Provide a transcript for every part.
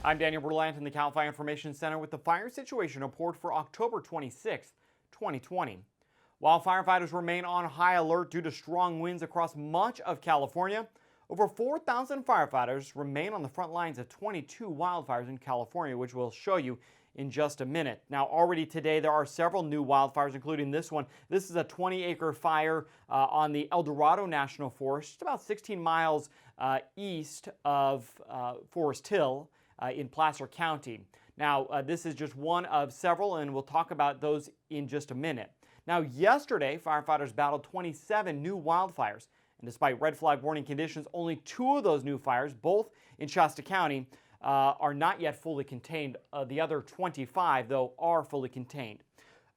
I'm Daniel Berlant in the Cal Fire Information Center with the fire situation report for October 26, 2020. While firefighters remain on high alert due to strong winds across much of California, over 4,000 firefighters remain on the front lines of 22 wildfires in California, which we'll show you in just a minute. Now, already today, there are several new wildfires, including this one. This is a 20-acre fire on the El Dorado National Forest, just about 16 miles east of Forest Hill in Placer County. Now, this is just one of several, and we'll talk about those in just a minute. Now, yesterday, firefighters battled 27 new wildfires. And despite red flag warning conditions, only 2 of those new fires, both in Shasta County, are not yet fully contained. The other 25, though, are fully contained.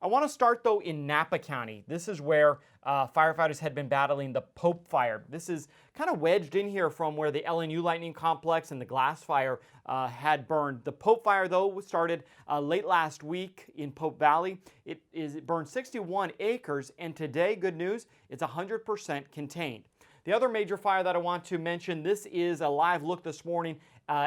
I want to start, though, in Napa County. This is where firefighters had been battling the Pope Fire. This is kind of wedged in here from where the LNU Lightning Complex and the Glass Fire had burned. The Pope Fire, though, started late last week in Pope Valley. It burned 61 acres, and today, good news, it's 100% contained. The other major fire that I want to mention, this is a live look this morning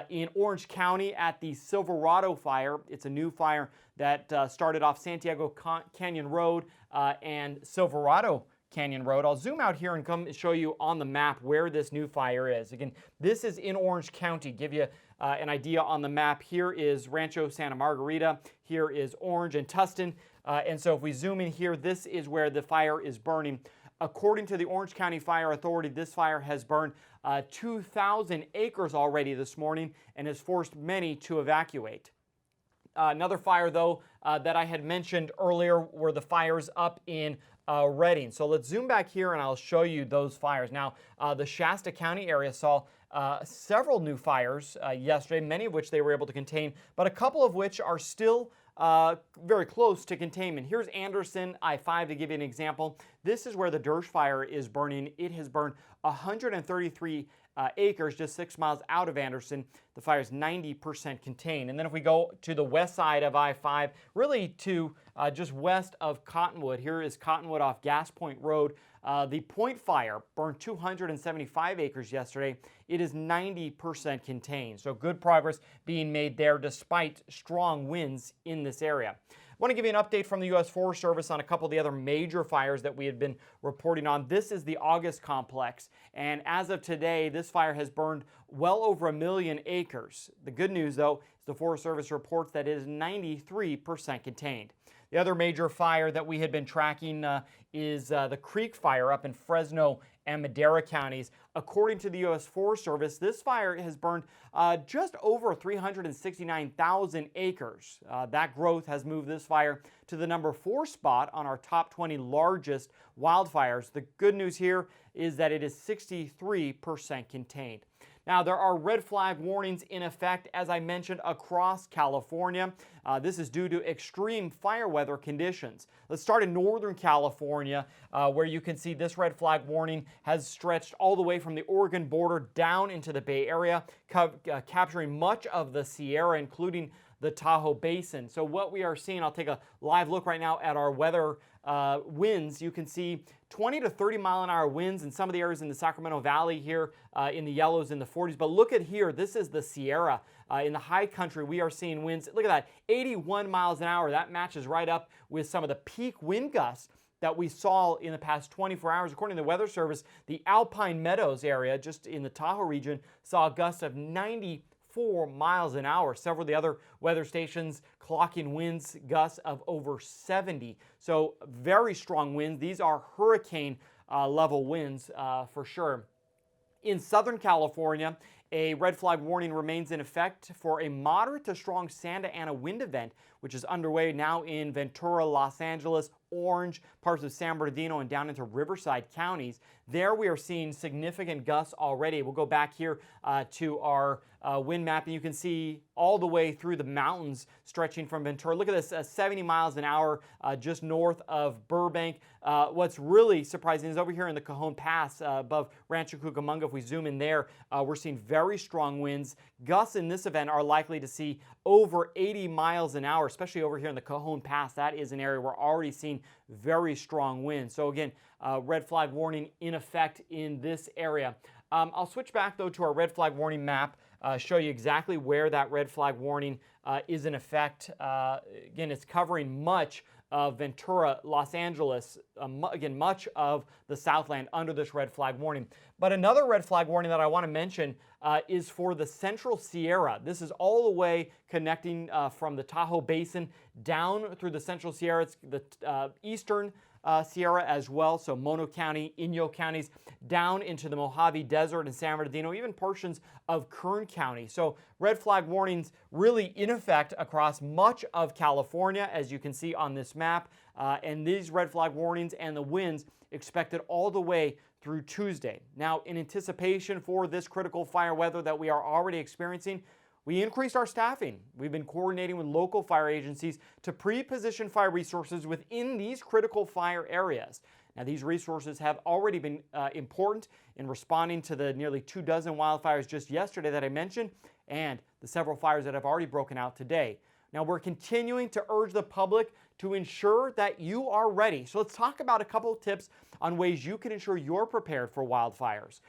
in Orange County at the Silverado Fire. It's a new fire that started off Santiago Canyon Road and Silverado Canyon Road. I'll zoom out here and come show you on the map where this new fire is. Again, this is in Orange County. Give you an idea on the map. Here is Rancho Santa Margarita. Here is Orange and Tustin. And so if we zoom in here, this is where the fire is burning. According to the Orange County Fire Authority, this fire has burned 2,000 acres already this morning and has forced many to evacuate. Another fire, though, that I had mentioned earlier were the fires up in Redding. So let's zoom back here and I'll show you those fires. Now, the Shasta County area saw several new fires yesterday, many of which they were able to contain, but a couple of which are still very close to containment. Here's Anderson I-5 to give you an example. This is where the Dersh fire is burning. It has burned 133 acres just 6 miles out of Anderson. The fire is 90% contained. And then if we go to the west side of I-5, really to just west of Cottonwood, here is Cottonwood off Gas Point Road. The Point Fire burned 275 acres yesterday. It is 90% contained. So good progress being made there despite strong winds in this area. I want to give you an update from the U.S. Forest Service on a couple of the other major fires that we had been reporting on. This is the August Complex, and as of today, this fire has burned well over 1 million acres. The good news, though, is the Forest Service reports that it is 93% contained. The other major fire that we had been tracking is the Creek Fire up in Fresno and Madera counties. According to the U.S. Forest Service, this fire has burned just over 369,000 acres. That growth has moved this fire to the number 4 spot on our top 20 largest wildfires. The good news here is that it is 63% contained. Now, there are red flag warnings in effect, as I mentioned, across California. This is due to extreme fire weather conditions. Let's start in Northern California, where you can see this red flag warning has stretched all the way from the Oregon border down into the Bay Area, capturing much of the Sierra, including the Tahoe Basin. So what we are seeing, I'll take a live look right now at our weather winds. You can see 20 to 30 mile an hour winds in some of the areas in the Sacramento Valley here in the yellows in the 40s. But look at here, this is the Sierra. In the high country, we are seeing winds, look at that, 81 miles an hour. That matches right up with some of the peak wind gusts that we saw in the past 24 hours. According to the Weather Service, the Alpine Meadows area, just in the Tahoe region, saw gusts of 94 miles an hour. Several of the other weather stations clocking winds gusts of over 70. So very strong winds. These are hurricane level winds for sure. In Southern California, a red flag warning remains in effect for a moderate to strong Santa Ana wind event, which is underway now in Ventura, Los Angeles, Orange, parts of San Bernardino, and down into Riverside counties. There we are seeing significant gusts already. We'll go back here to our wind map, and you can see all the way through the mountains stretching from Ventura. Look at this, 70 miles an hour just north of Burbank. What's really surprising is over here in the Cajon Pass above Rancho Cucamonga, if we zoom in there, we're seeing very strong winds. Gusts in this event are likely to see over 80 miles an hour, especially over here in the Cajon Pass. That is an area we're already seeing very strong winds. So again, red flag warning in effect in this area. I'll switch back though to our red flag warning map, show you exactly where that red flag warning is in effect. Again, it's covering much of Ventura, Los Angeles, again, much of the Southland under this red flag warning. But another red flag warning that I want to mention is for the Central Sierra. This is all the way connecting from the Tahoe Basin down through the Central Sierra. It's the eastern Sierra as well, so Mono County, Inyo counties, down into the Mojave Desert and San Bernardino, even portions of Kern County. So red flag warnings really in effect across much of California, as you can see on this map. And these red flag warnings and the winds expected all the way through Tuesday. Now, in anticipation for this critical fire weather that we are already experiencing, we increased our staffing. We've been coordinating with local fire agencies to pre-position fire resources within these critical fire areas. Now, these resources have already been important in responding to the nearly 24 wildfires just yesterday that I mentioned, and the several fires that have already broken out today. Now, we're continuing to urge the public to ensure that you are ready. So let's talk about a couple of tips on ways you can ensure you're prepared for wildfires.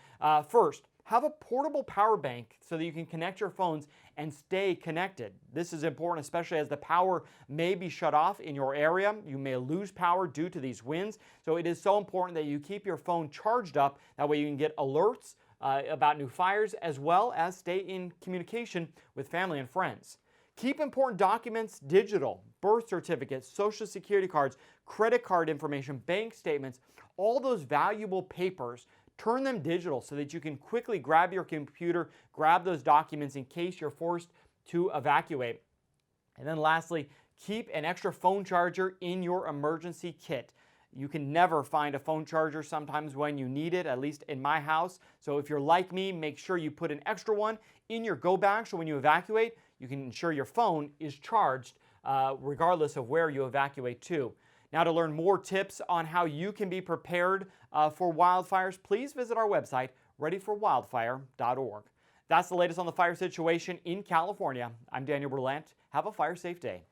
First, have a portable power bank so that you can connect your phones and stay connected. This is important, especially as the power may be shut off in your area. You may lose power due to these winds. So it is so important that you keep your phone charged up. That way you can get alerts about new fires, as well as stay in communication with family and friends. Keep important documents digital: birth certificates, social security cards, credit card information, bank statements, all those valuable papers. Turn them digital so that you can quickly grab your computer, grab those documents in case you're forced to evacuate. And then lastly, keep an extra phone charger in your emergency kit. You can never find a phone charger sometimes when you need it, at least in my house. So if you're like me, make sure you put an extra one in your go bag so when you evacuate, you can ensure your phone is charged regardless of where you evacuate to. Now, to learn more tips on how you can be prepared for wildfires, please visit our website, readyforwildfire.org. That's the latest on the fire situation in California. I'm Daniel Berlant. Have a fire safe day.